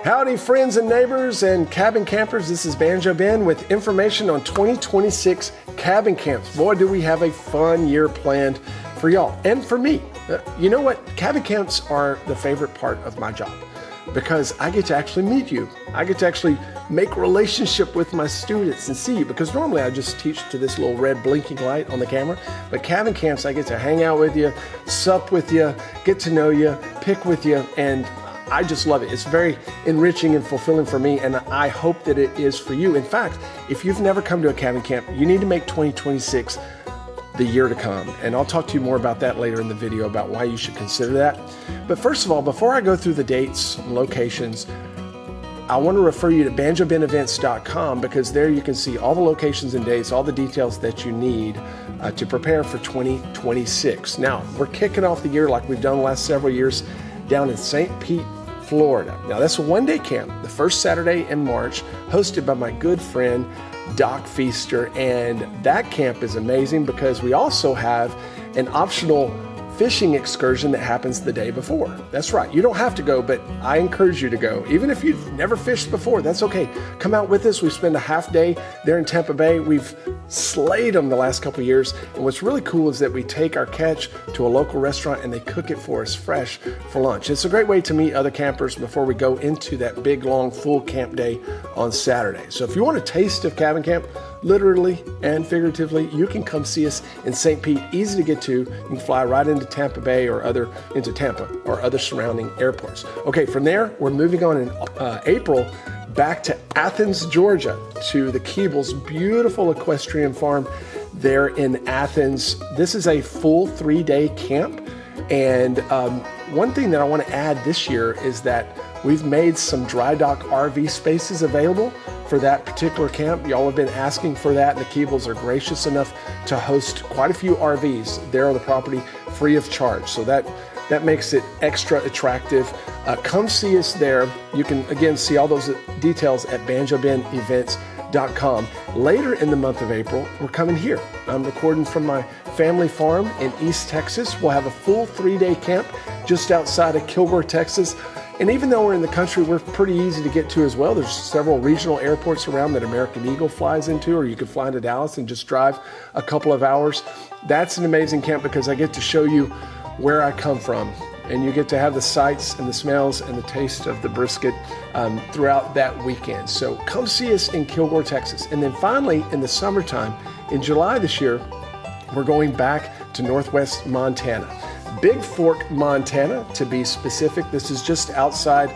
Howdy, friends and neighbors and cabin campers. This is Banjo Ben with information on 2026 cabin camps. Boy, do we have a fun year planned for y'all and for me. You know what? Cabin camps are the favorite part of my job because I get to actually meet you. I get to actually make a relationship with my students and see you, because normally I just teach to this little red blinking light on the camera. But cabin camps, I get to hang out with you, sup with you, get to know you, pick with you, and I just love it. It's very enriching and fulfilling for me, and I hope that it is for you. In fact, if you've never come to a cabin camp, you need to make 2026 the year to come. And I'll talk to you more about that later in the video about why you should consider that. But first of all, before I go through the dates and locations, I want to refer you to banjobenevents.com, because there you can see all the locations and dates, all the details that you need to prepare for 2026. Now, we're kicking off the year like we've done the last several years down in St. Pete, Florida. Now, that's a one-day camp, the first Saturday in March, hosted by my good friend, Doc Feaster. And that camp is amazing because we also have an optional fishing excursion that happens the day before. That's right. You don't have to go, but I encourage you to go. Even if you've never fished before, that's okay. Come out with us. We spend a half day there in Tampa Bay. We've slayed them the last couple of years. And what's really cool is that we take our catch to a local restaurant and they cook it for us fresh for lunch. It's a great way to meet other campers before we go into that big, long, full camp day on Saturday. So if you want a taste of cabin camp, literally and figuratively, you can come see us in St. Pete. Easy to get to. You can fly right into Tampa Bay or into Tampa or other surrounding airports. Okay, from there, we're moving on in April back to Athens, Georgia, to the Keebles' beautiful equestrian farm there in Athens. This is a full 3-day camp. And one thing that I want to add this year is that we've made some dry dock RV spaces available for that particular camp. Y'all have been asking for that, and the Keebles are gracious enough to host quite a few RVs there on the property free of charge. So that makes it extra attractive. Come see us there. You can, again, see all those details at banjobenevents.com. Later in the month of April, we're coming here. I'm recording from my family farm in East Texas. We'll have a full 3-day camp just outside of Kilgore, Texas. And even though we're in the country, we're pretty easy to get to as well. There's several regional airports around that American Eagle flies into, or you can fly into Dallas and just drive a couple of hours. That's an amazing camp because I get to show you where I come from, and you get to have the sights and the smells and the taste of the brisket throughout that weekend. So come see us in Kilgore, Texas. And then finally, in the summertime, in July this year, we're going back to Northwest Montana. Bigfork, Montana, to be specific. This is just outside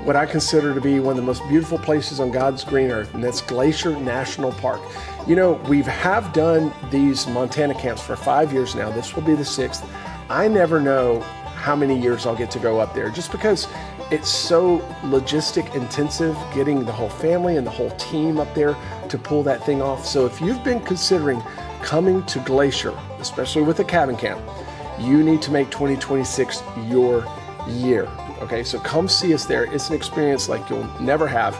what I consider to be one of the most beautiful places on God's green earth, and that's Glacier National Park. You know, we have done these Montana camps for 5 years now. This will be the 6th. I never know how many years I'll get to go up there, just because it's so logistic intensive getting the whole family and the whole team up there to pull that thing off. So if you've been considering coming to Glacier, especially with a cabin camp, you need to make 2026 your year. Okay, so come see us there. It's an experience like you'll never have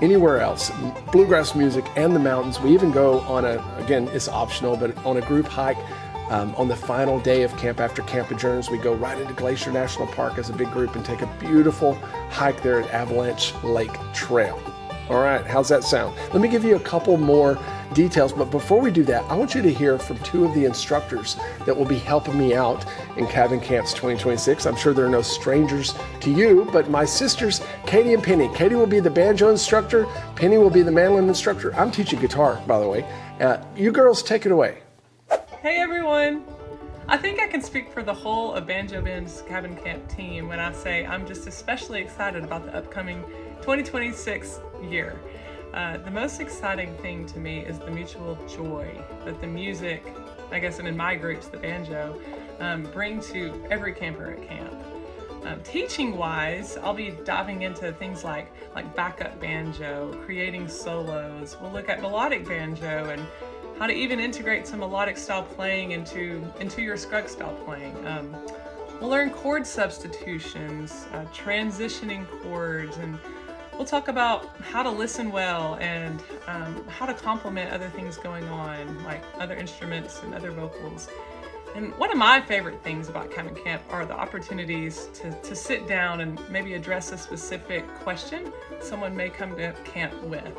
anywhere else. Bluegrass music and the mountains. We even go on again, it's optional, but on a group hike on the final day of camp. After camp adjourns, we go right into Glacier National Park as a big group and take a beautiful hike there at Avalanche Lake Trail. All right, how's that sound? Let me give you a couple more details, but before we do that, I want you to hear from 2 of the instructors that will be helping me out in Cabin Camps 2026. I'm sure they're no strangers to you, but my sisters, Katie and Penny. Katie will be the banjo instructor. Penny will be the mandolin instructor. I'm teaching guitar, by the way. You girls, take it away. Hey everyone! I think I can speak for the whole of Banjo Ben's Cabin Camp team when I say I'm just especially excited about the upcoming 2026 year. The most exciting thing to me is the mutual joy that the music, I guess, and in my groups, the banjo, bring to every camper at camp. Teaching-wise, I'll be diving into things like backup banjo, creating solos. We'll look at melodic banjo and how to even integrate some melodic style playing into your scrug style playing. We'll learn chord substitutions, transitioning chords, and we'll talk about how to listen well and how to complement other things going on, like other instruments and other vocals. And one of my favorite things about cabin camp are the opportunities to sit down and maybe address a specific question someone may come to camp with.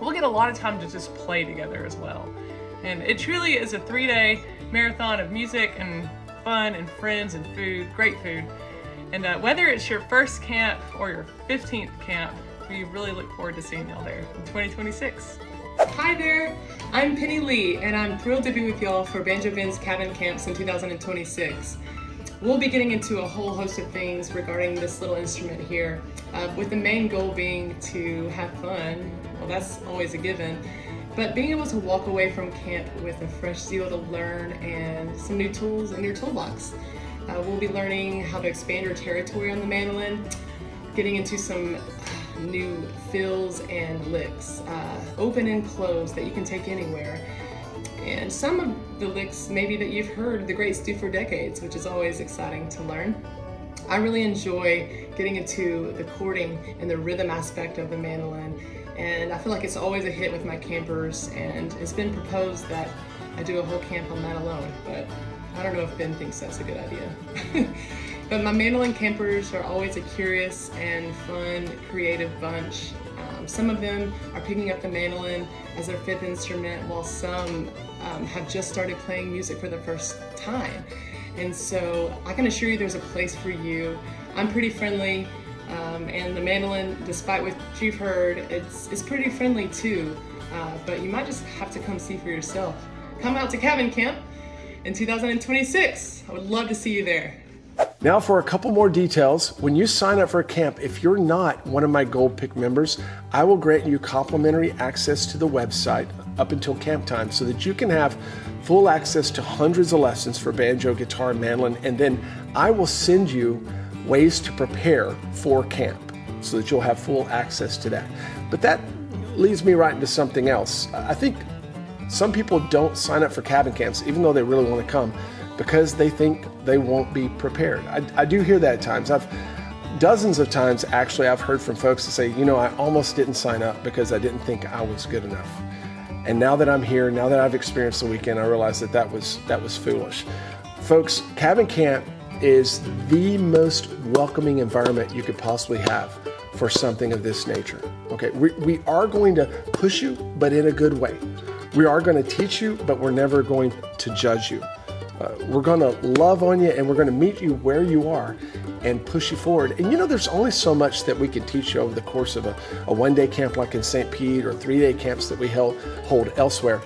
We'll get a lot of time to just play together as well. And it truly is a 3-day marathon of music and fun and friends and food, great food. And whether it's your first camp or your 15th camp, we really look forward to seeing y'all there in 2026. Hi there, I'm Penny Lee, and I'm thrilled to be with y'all for Banjo Ben's Cabin Camps in 2026. We'll be getting into a whole host of things regarding this little instrument here, with the main goal being to have fun. Well, that's always a given, but being able to walk away from camp with a fresh zeal to learn and some new tools in your toolbox. We'll be learning how to expand your territory on the mandolin, getting into some new fills and licks, open and closed, that you can take anywhere. And some of the licks maybe that you've heard the greats do for decades, which is always exciting to learn. I really enjoy getting into the chording and the rhythm aspect of the mandolin, and I feel like it's always a hit with my campers, and it's been proposed that I do a whole camp on that alone, but I don't know if Ben thinks that's a good idea. But my mandolin campers are always a curious and fun, creative bunch. Some of them are picking up the mandolin as their 5th instrument, while some have just started playing music for the first time. And so I can assure you there's a place for you. I'm pretty friendly, and the mandolin, despite what you've heard, it's pretty friendly too. But you might just have to come see for yourself. Come out to cabin camp in 2026. I would love to see you there. Now for a couple more details. When you sign up for a camp, if you're not one of my Gold Pick members, I will grant you complimentary access to the website up until camp time so that you can have full access to hundreds of lessons for banjo, guitar, and mandolin, and then I will send you ways to prepare for camp so that you'll have full access to that. But that leads me right into something else. I think some people don't sign up for cabin camps even though they really want to come, because they think they won't be prepared. I do hear that at times. Dozens of times actually I've heard from folks that say, I almost didn't sign up because I didn't think I was good enough. And now that I'm here, now that I've experienced the weekend, I realize that was foolish. Folks, cabin camp is the most welcoming environment you could possibly have for something of this nature. Okay, we are going to push you, but in a good way. We are going to teach you, but we're never going to judge you. We're going to love on you, and we're going to meet you where you are and push you forward. And there's only so much that we can teach you over the course of a 1-day camp like in St. Pete, or 3-day camps that we hold elsewhere.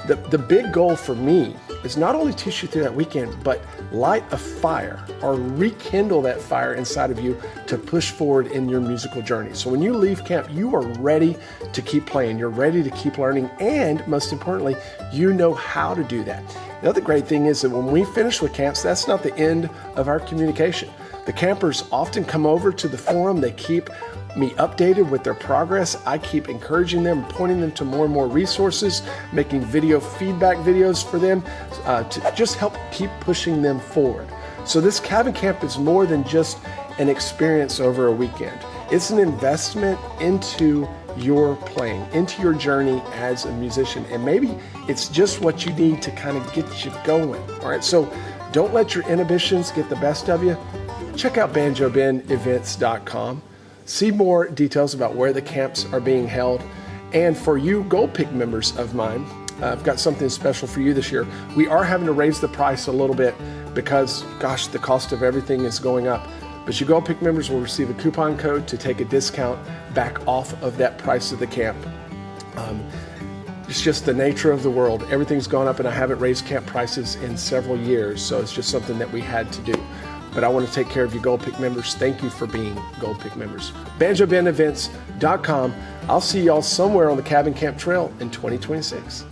The big goal for me is not only teach you through that weekend, but light a fire or rekindle that fire inside of you to push forward in your musical journey. So when you leave camp, you are ready to keep playing, you're ready to keep learning, and most importantly, you know how to do that. The other great thing is that when we finish with camps, that's not the end of our communication. The campers often come over to the forum, they keep me updated with their progress. I keep encouraging them, pointing them to more and more resources, making video feedback videos for them to just help keep pushing them forward. So this cabin camp is more than just an experience over a weekend. It's an investment into your playing, into your journey as a musician. And maybe it's just what you need to kind of get you going. All right, so don't let your inhibitions get the best of you. Check out banjobenevents.com. See more details about where the camps are being held. And for you Gold Pick members of mine, I've got something special for you this year. We are having to raise the price a little bit because, gosh, the cost of everything is going up. But you Gold Pick members will receive a coupon code to take a discount back off of that price of the camp. It's just the nature of the world. Everything's gone up, and I haven't raised camp prices in several years, so it's just something that we had to do. But I want to take care of you Gold Pick members. Thank you for being Gold Pick members. BanjoBenEvents.com. I'll see y'all somewhere on the Cabin Camp Trail in 2026.